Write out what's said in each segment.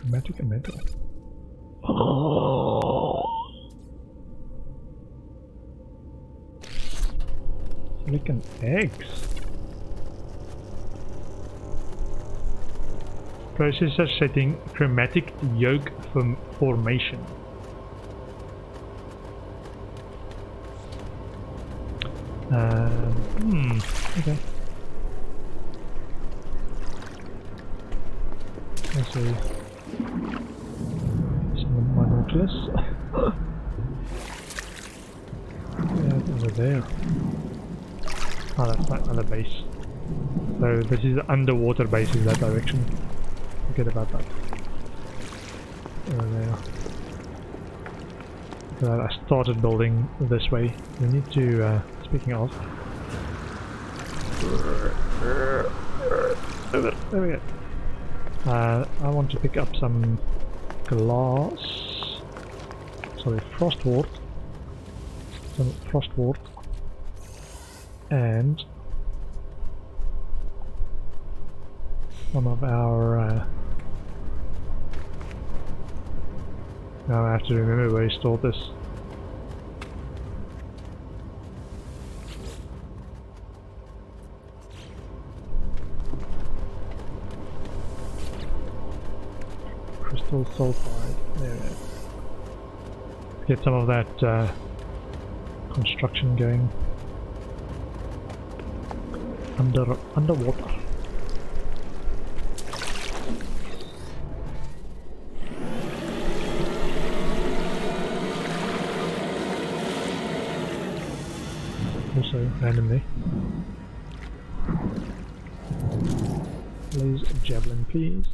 Chromatic metal. Oh. Silicon eggs. Processor setting chromatic yolk formation. Okay. Let's see. Some of my Nautilus. Yeah, over there. Oh, that's my other base. So this is the underwater base in that direction. Forget about that. Over there. So I started building this way. We need to, speaking of... There we go. I want to pick up some glass. Sorry, frostwort. Some frostwort. And some of our now I have to remember where I stored this. Crystal sulfide. There we go. Get some of that construction going. Underwater. Also randomly. Blaze javelin, please.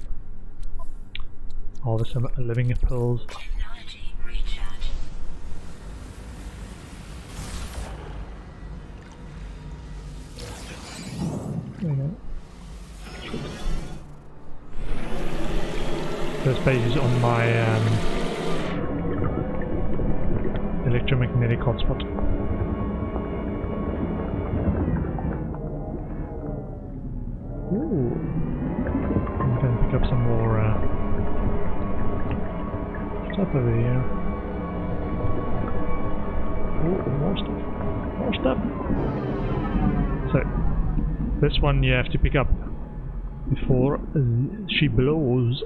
Harvest some living pills. Technology recharge. There we go. This base is on my electromagnetic hotspot. Ooh. I'm going to pick up some more stuff over here. Oh, more stuff. More stuff. So, this one you have to pick up before she blows.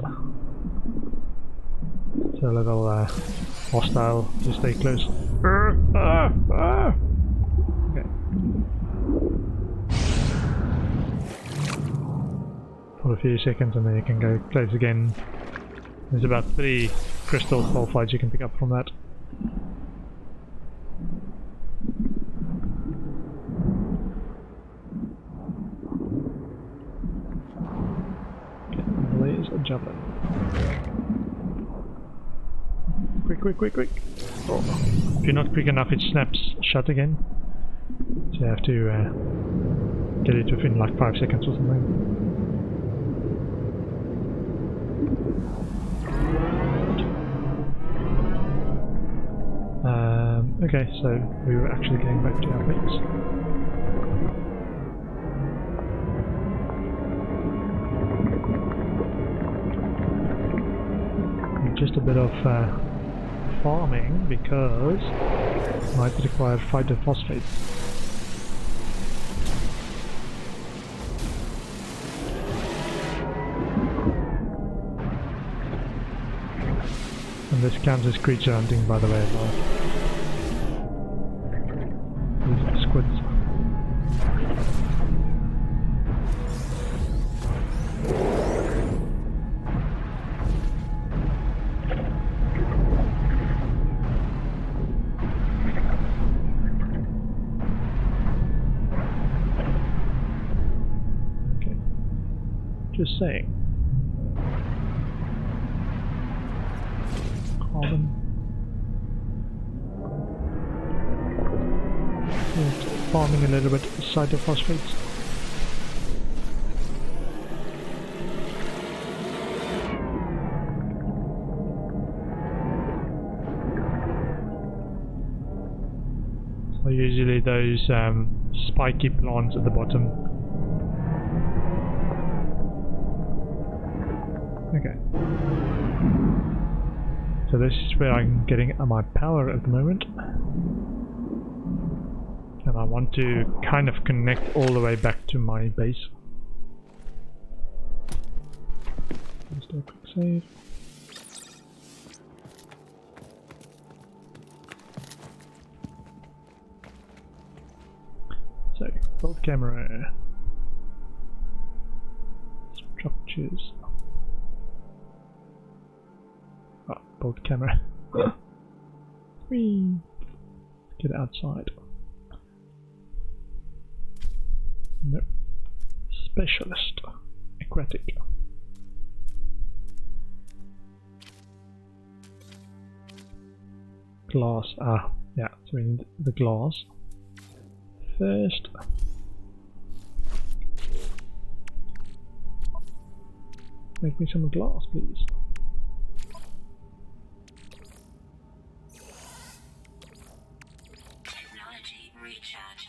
So a little hostile to stay close. Okay. For a few seconds and then you can go close again. There's about 3 crystal sulfides you can pick up from that. Okay, there's a javelin. Quick. Oh. If you're not quick enough it snaps shut again. So you have to get it within like 5 seconds or something. Okay, so we were actually going back to our base. Just a bit of farming because it might require phytophosphate. And this counts as creature hunting, by the way, as well. These are squids. Okay. Just saying. Carbon. Farming a little bit cytophosphates. So usually those spiky plants at the bottom. Okay. So this is where I'm getting my power at the moment. And I want to kind of connect all the way back to my base. Let's do a quick save. So, build camera. Structures. Ah, build camera. Whee! Get outside. No. Specialist. Aquatic. Glass. Ah, yeah, so we need the glass first. Make me some glass, please. Technology recharge.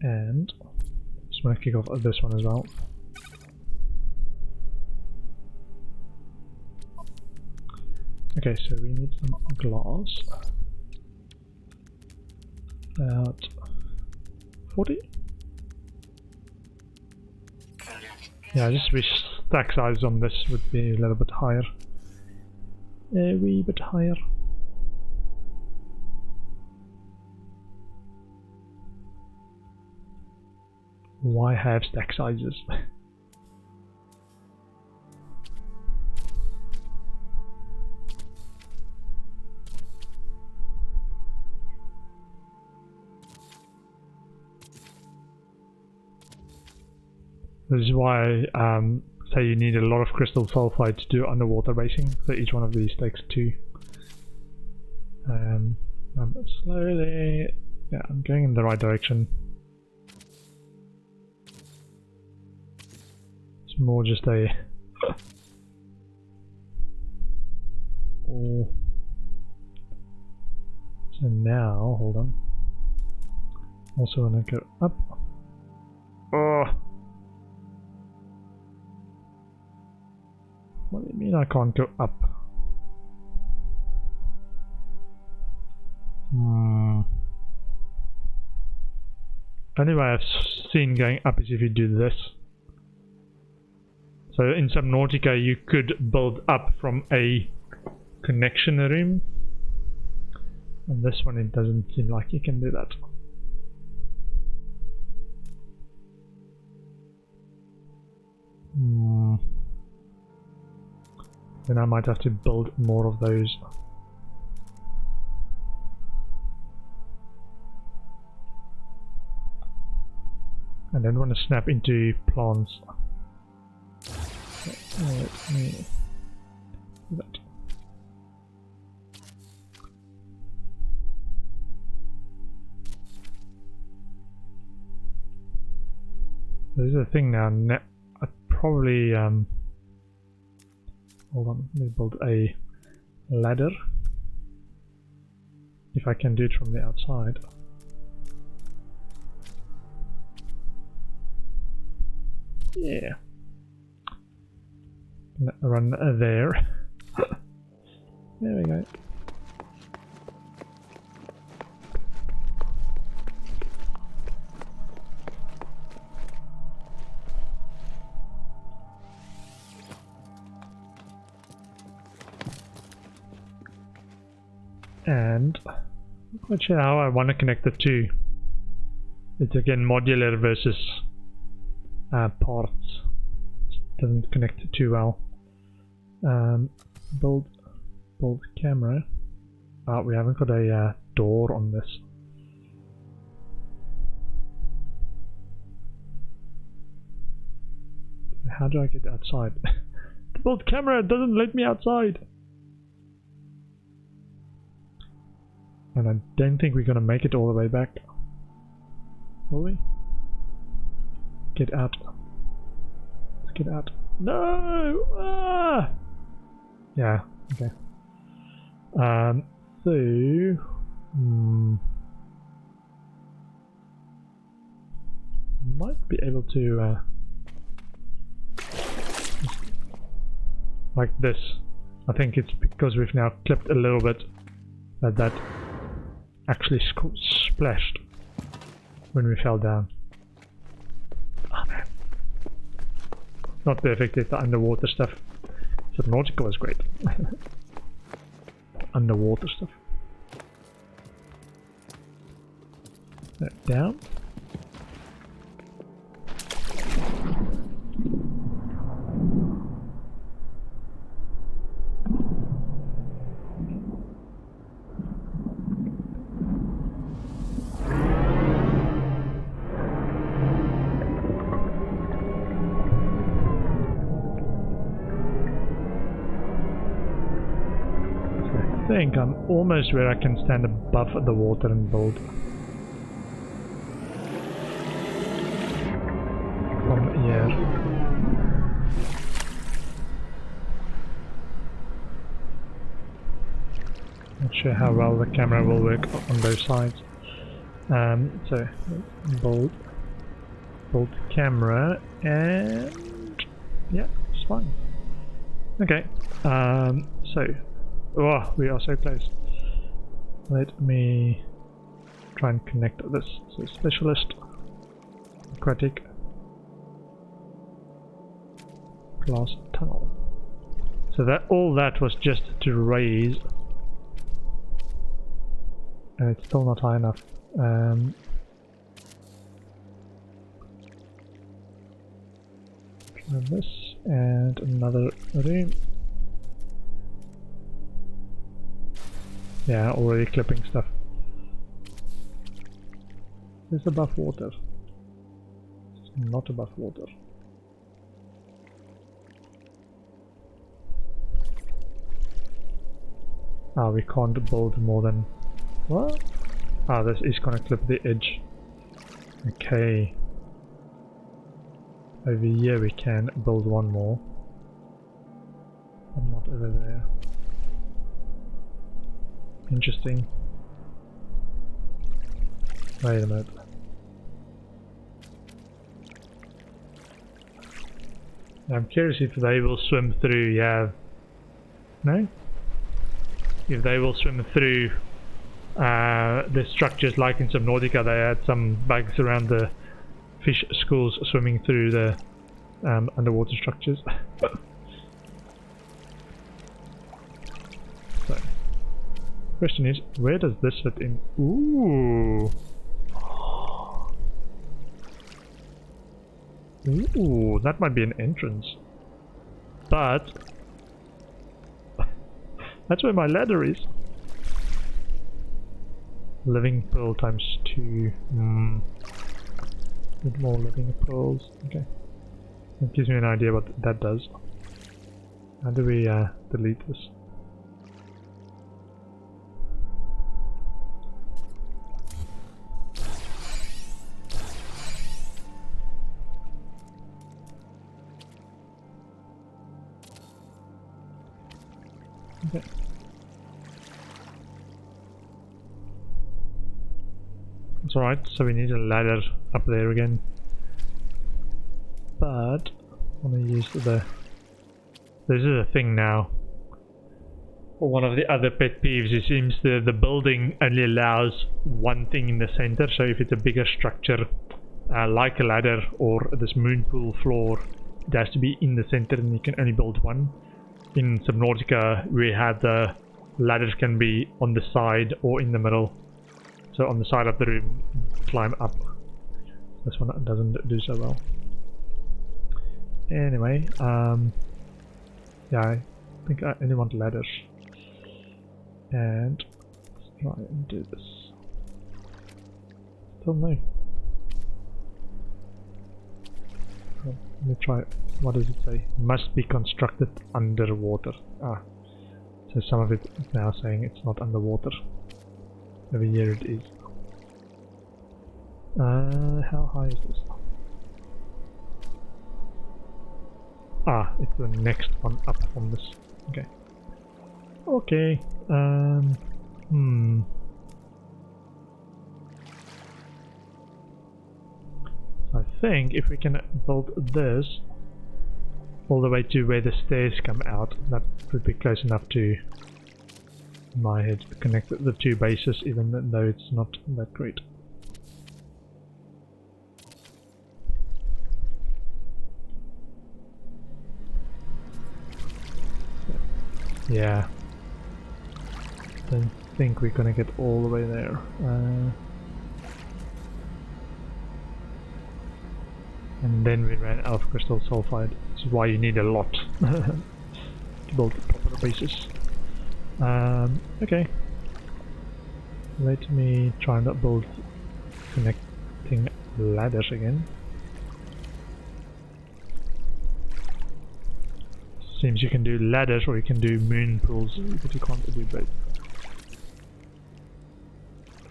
And just want to kick off this one as well. Okay, so we need some glass. About 40? Yeah, I just wish stack size on this would be a little bit higher. A wee bit higher. Why have stack sizes? This is why say you need a lot of crystal sulfide to do underwater basing, so each one of these takes 2. I'm slowly, yeah, I'm going in the right direction. It's more just a oh. So now, hold on. Also when I go up. Oh. What do you mean I can't go up? Only way I've seen going up is if you do this. So in Subnautica you could build up from a connection room. And this one it doesn't seem like you can do that. Then I might have to build more of those. I don't want to snap into plants. Let me do that. There's a thing now. I'd probably hold on. Let me build a ladder. If I can do it from the outside. Yeah. Run there. There we go. And I'm not quite sure how I want to connect the two. It's again modular versus parts. It doesn't connect too well. Build camera. We haven't got a door on this. How do I get outside? The build camera doesn't let me outside. And I don't think we're gonna make it all the way back. Will we? Get out. Let's get out. No! Ah! Yeah, okay. So might be able to like this. I think it's because we've now clipped a little bit that actually splashed when we fell down. Oh man. Not perfect, it's the underwater stuff. Subnautica was great. Underwater stuff. Down. I think I'm almost where I can stand above the water and build from here. Not sure how well the camera will work on those sides. So build camera, and yeah, it's fine. Okay. So. Oh, we are so close. Let me try and connect this. So specialist, aquatic, glass tunnel. So that all that was just to raise, and it's still not high enough. Try this and another room. Yeah, already clipping stuff. It's above water. It's not above water. Ah, we can't build more than... What? Ah, this is gonna clip the edge. Okay. Over here we can build one more. But not over there. Interesting. Wait a minute. I'm curious if they will swim through, yeah. No? If they will swim through the structures like in Subnautica, they had some bugs around the fish schools swimming through the underwater structures. So, question is, where does this fit in? Ooh. Ooh, that might be an entrance. But that's where my ladder is. Living pearl times 2. Need more living pearls. Okay. That gives me an idea what that does. How do we delete this? Okay. That's alright, so we need a ladder up there again. But I'm gonna use the... This is a thing now. One of the other pet peeves, it seems the building only allows one thing in the center, so if it's a bigger structure, like a ladder or this moon pool floor, it has to be in the center and you can only build one. In Subnautica we had the ladders can be on the side or in the middle. So on the side of the room, climb up. This one doesn't do so well. Anyway, yeah, I think I only want ladders. And let's try and do this. Still no. Let me try. What does it say? Must be constructed underwater. Ah, so some of it is now saying it's not underwater. Over here it is. How high is this? Ah, it's the next one up from this. Okay. Okay. I think if we can build this all the way to where the stairs come out, that would be close enough to, in my head, connect the two bases, even though it's not that great. Yeah. Don't think we're gonna get all the way there. And then we ran out of crystal sulfide. This is why you need a lot to build proper bases. Okay. Let me try and build connecting ladders again. Seems you can do ladders or you can do moon pools, but you can't do both.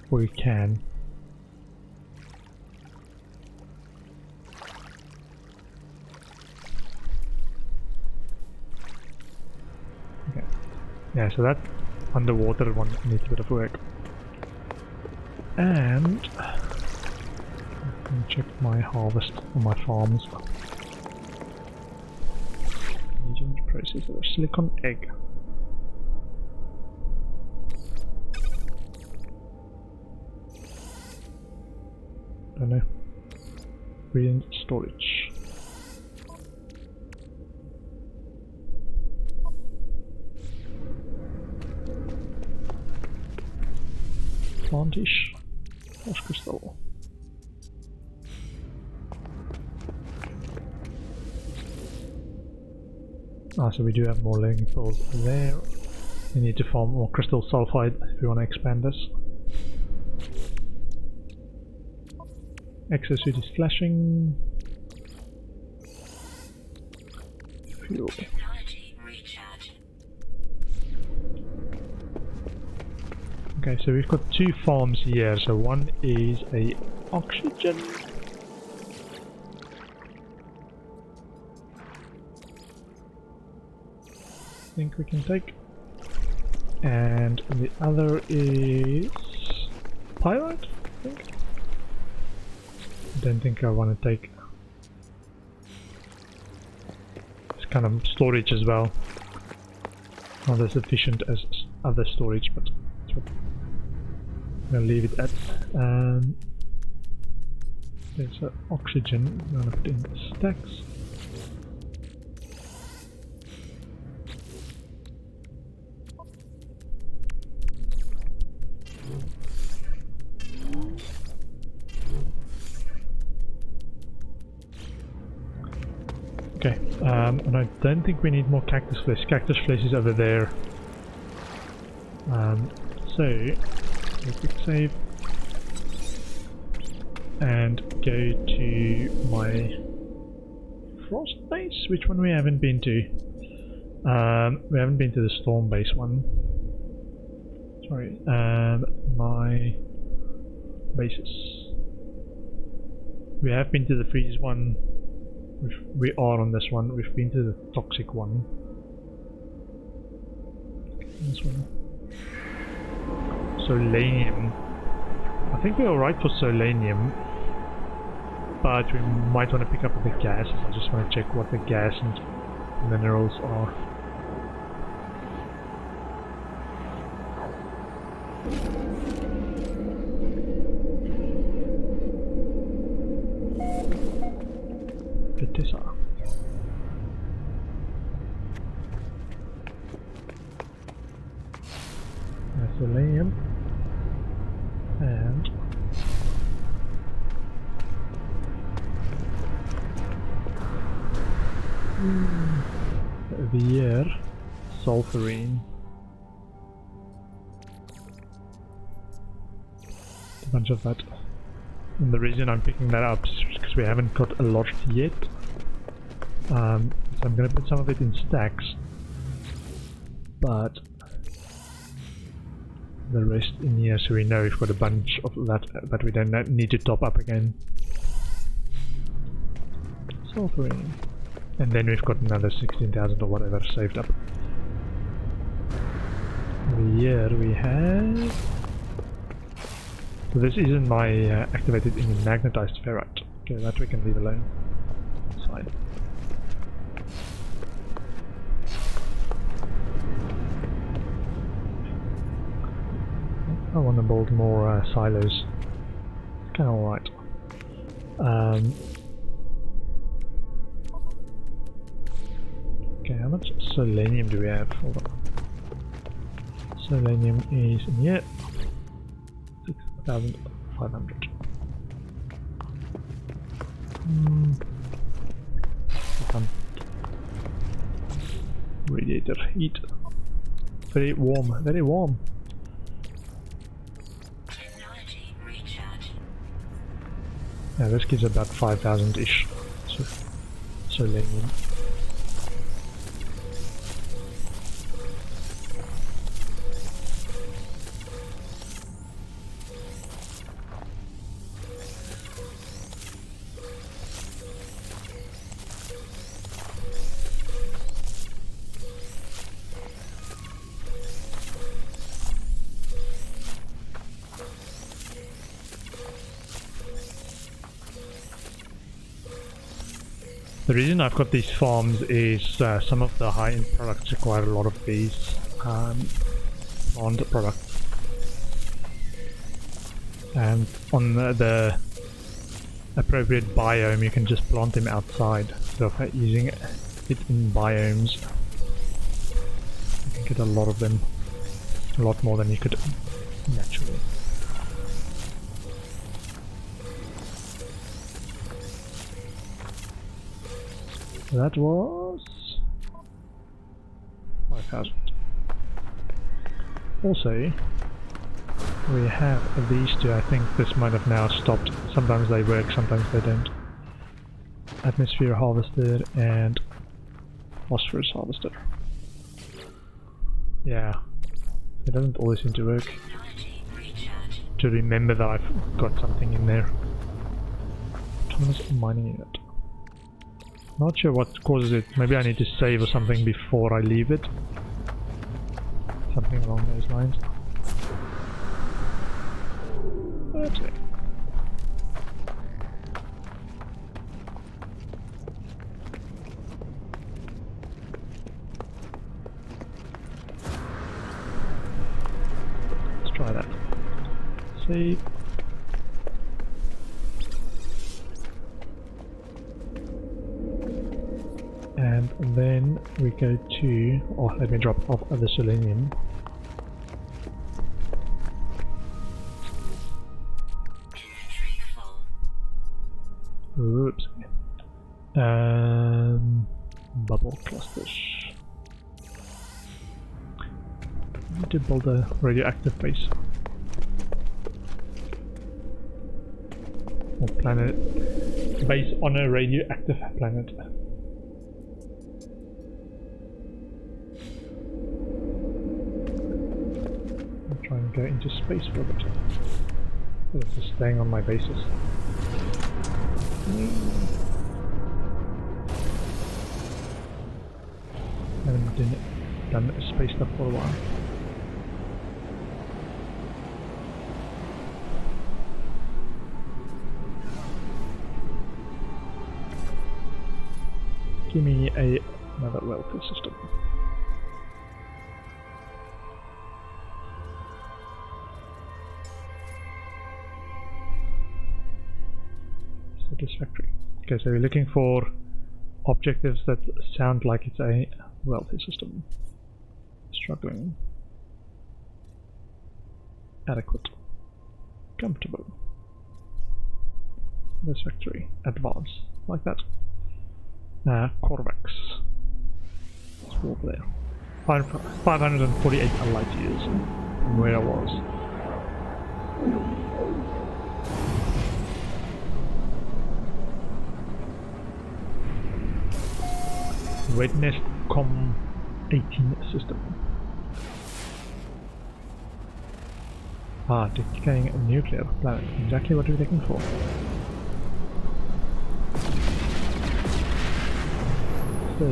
Or you can. Okay. Yeah, so that underwater one needs a bit of work. And let me check my harvest on my farms. Agent processor, silicon egg. Don't know. Brilliant storage. Plantish. Flash crystal. Ah, so we do have more living pools there. We need to farm more crystal sulfide if we want to expand this. Exosuit is flashing. Fuel. Technology recharge. Okay, so we've got two farms here. So one is a oxygen. I think we can take. And the other is pyrite, I think. I don't think I want to take. It's kind of storage as well. Not as efficient as other storage, but that's what I'm gonna leave it at. There's oxygen. I'm gonna put in stacks. Okay, and I don't think we need more cactus flesh. Cactus flesh is over there. So, let's quick save and go to my frost base. Which one we haven't been to? We haven't been to the storm base one. Sorry, my bases. We have been to the freeze one. We are on this one. We've been to the toxic one. This one. Solanium. I think we're alright for solanium, but we might want to pick up the gases. I just want to check what the gas and minerals are. Petissa. Selenium and over here, sulfurine. A bunch of that. And the reason I'm picking that up is because we haven't got a lot yet. So I'm going to put some of it in stacks, but the rest in here so we know we've got a bunch of that, but we don't need to top up again. Sulfurine. And then we've got another 16,000 or whatever saved up. over here we have... So this isn't my activated in magnetized ferrite. Okay, that we can leave alone. That's fine. I want to build more silos. It's kind of alright. Okay, how much selenium do we have? Hold on. Selenium is in here. 6,500. Radiator heat. Very warm, very warm. Technology recharge. Yeah, this gives about 5,000-ish. So, selenium. The reason I've got these farms is some of the high-end products require a lot of these plant products. And on the appropriate biome you can just plant them outside instead of using it in biomes. You can get a lot of them, a lot more than you could naturally. That was 5,000. Also, we have these two. I think this might have now stopped. Sometimes they work, sometimes they don't. Atmosphere harvester and phosphorus harvester. Yeah, it doesn't always seem to work. Technology recharge. To remember that I've got something in there. Autonomous mining unit. Not sure what causes it. Maybe I need to save or something before I leave it. Something along those lines. That's it. Let's try that. Save. And then we go to, oh, let me drop off the selenium. Inventory full. Oops. Bubble clusters. I need to build a radioactive base. Or planet. Base on a radioactive planet. Try and go into space for a bit. This is staying on my bases. Haven't done space stuff for a while. Give me another welfare system. Satisfactory. Okay, so we're looking for objectives that sound like it's a wealthy system. Struggling. Adequate. Comfortable. Satisfactory. Advanced. Like that. Corvax. Let's walk there. 548 light years from where I was. Red Nest Com 18 system. Ah, decaying nuclear planet. Exactly what we're looking for. So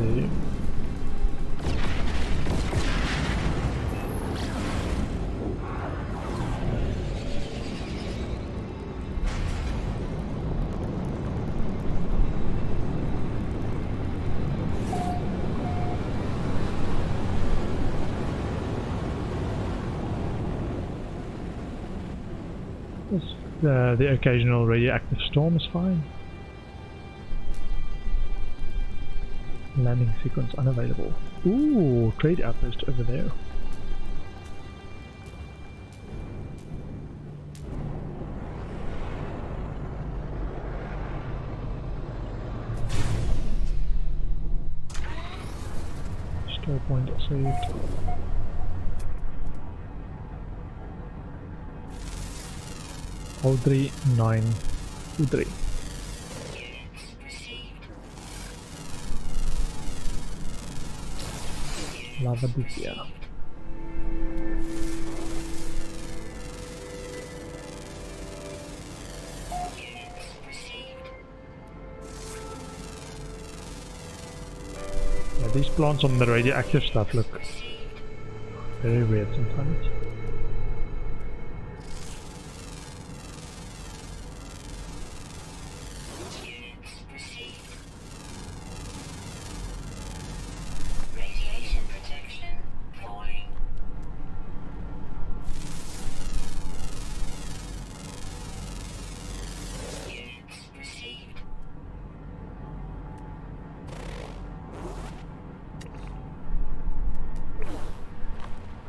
Just the occasional radioactive storm is fine. Landing sequence unavailable. Ooh, trade outpost over there. Store point saved. All 3, 9, 2, 3. Lavadisia. Yeah, these plants on the radioactive stuff look very weird sometimes. Radiation protection falling. Units received.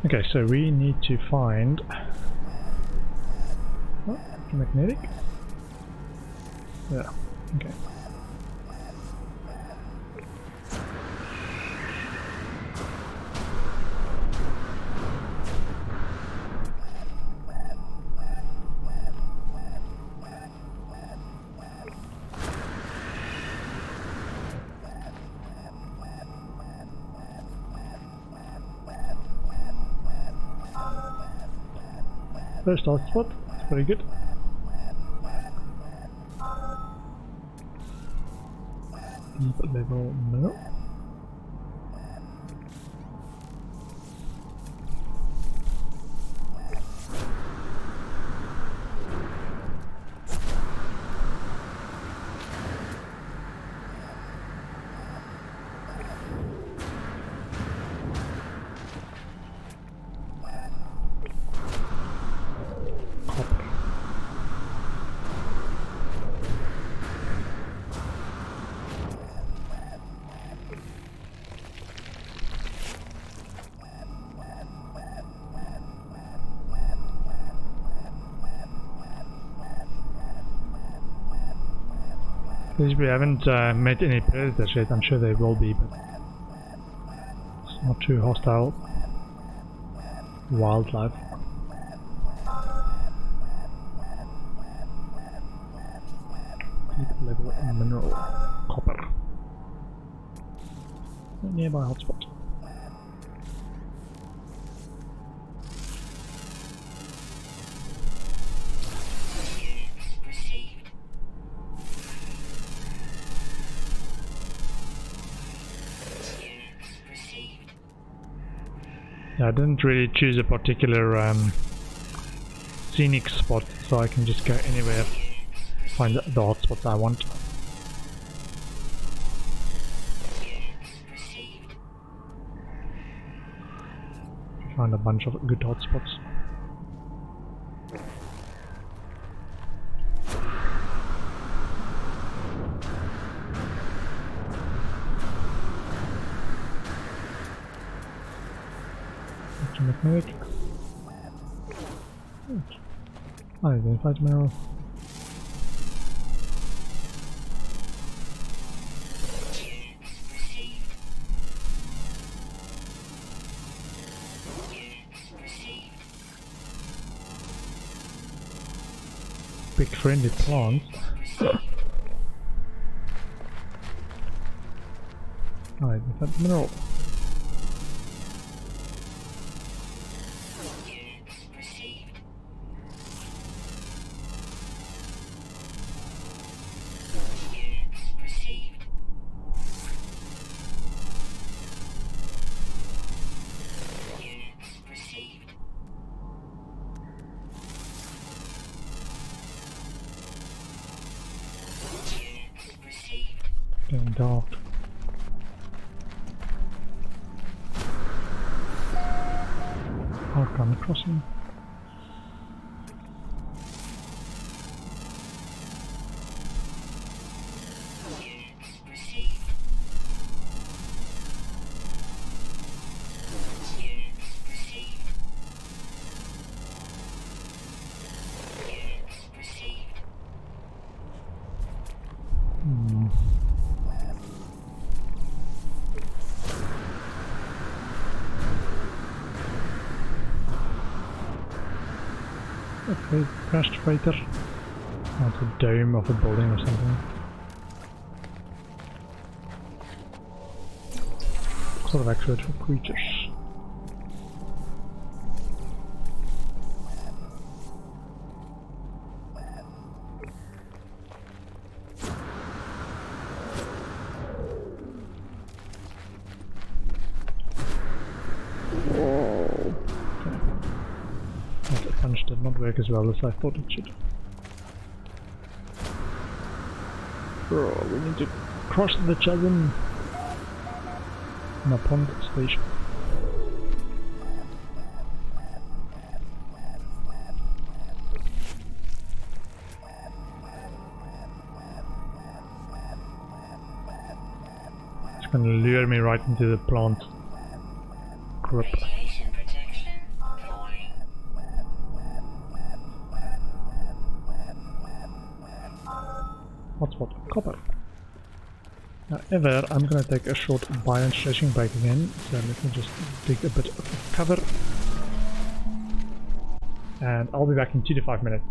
Okay, so we need to find magnetic. Yeah, okay. First hotspot, it's very good. Deep level, no. We haven't met any predators yet. I'm sure they will be, but it's not too hostile wildlife. Deep level mineral copper. Nearby hotspot. Yeah, I didn't really choose a particular scenic spot, so I can just go anywhere, find the hotspots I want. Find a bunch of good hotspots. Magnetic. Unidentified mineral. Big friendly plants. Unidentified mineral. Getting dark. I'll come crossing. Okay, crashed freighter. That's a dome of a building or something. Sort of accurate for creatures. The punch did not work as well as I thought it should. Oh, we need to cross the chasm. My pond station. It's gonna lure me right into the plant grip. Radiation protection falling. Hotspot copper. However, I'm gonna take a short bio and stretching break again, so let me just dig a bit of cover. And I'll be back in 2 to 5 minutes.